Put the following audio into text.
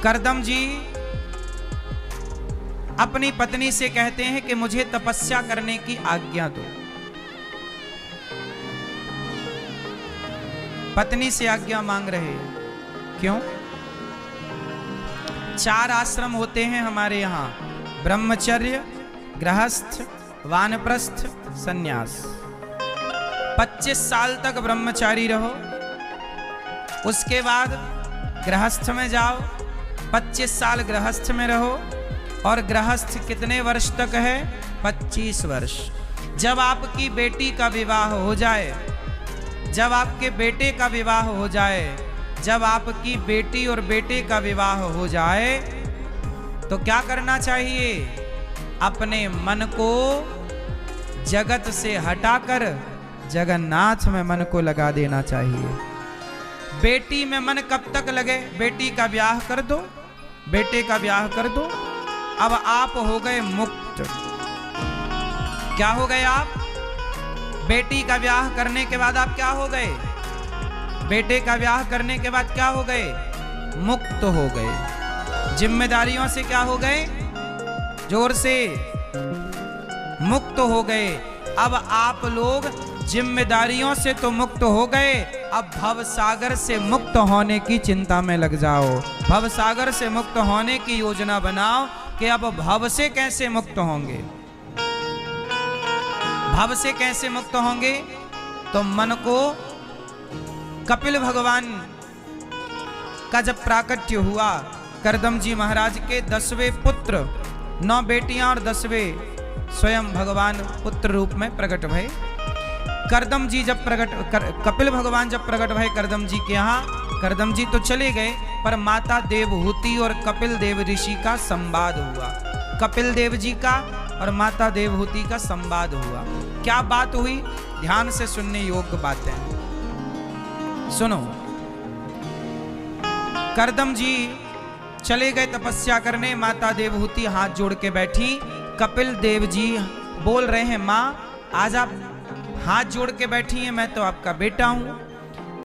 करदम जी अपनी पत्नी से कहते हैं कि मुझे तपस्या करने की आज्ञा दो। पत्नी से आज्ञा मांग रहे हैं। क्यों? 4 आश्रम होते हैं हमारे यहाँ, ब्रह्मचर्य, गृहस्थ, वानप्रस्थ, सन्यास। 25 साल तक ब्रह्मचारी रहो, उसके बाद गृहस्थ में जाओ, 25 साल गृहस्थ में रहो। और गृहस्थ कितने वर्ष तक है? 25 वर्ष। जब आपकी बेटी का विवाह हो जाए, जब आपके बेटे का विवाह हो जाए, जब आपकी बेटी और बेटे का विवाह हो जाए तो क्या करना चाहिए? अपने मन को जगत से हटाकर जगन्नाथ में मन को लगा देना चाहिए। बेटी में मन कब तक लगे? बेटी का ब्याह कर दो, बेटे का ब्याह कर दो, अब आप हो गए मुक्त। क्या हो गए आप? बेटी का ब्याह करने के बाद आप क्या हो गए? बेटे का ब्याह करने के बाद क्या हो गए? मुक्त हो गए। जिम्मेदारियों से क्या हो गए? जोर से, मुक्त हो गए। अब आप लोग जिम्मेदारियों से तो मुक्त हो गए, अब भवसागर से मुक्त होने की चिंता में लग जाओ। भवसागर से मुक्त होने की योजना बनाओ कि अब भव से कैसे मुक्त होंगे। भव से कैसे मुक्त होंगे? तो मन को कपिल भगवान का जब प्राकट्य हुआ, करदम जी महाराज के 10वें पुत्र, 9 बेटियां और 10वें स्वयं भगवान पुत्र रूप में प्रकट भये। करदम जी जब कपिल भगवान जब प्रकट भये करदम जी के यहाँ, करदम जी तो चले गए, पर माता देवहूति और कपिल देव ऋषि का संवाद हुआ। कपिल देव जी का और माता देवहूति का संवाद हुआ। क्या बात हुई? ध्यान से सुनने योग्य बातें। सुनो। करदम जी चले गए तपस्या करने, माता देवहूति हाथ जोड़ के बैठी। कपिल देव जी बोल रहे हैं, माँ आज आप हाथ जोड़ के बैठी हैं, मैं तो आपका बेटा हूं।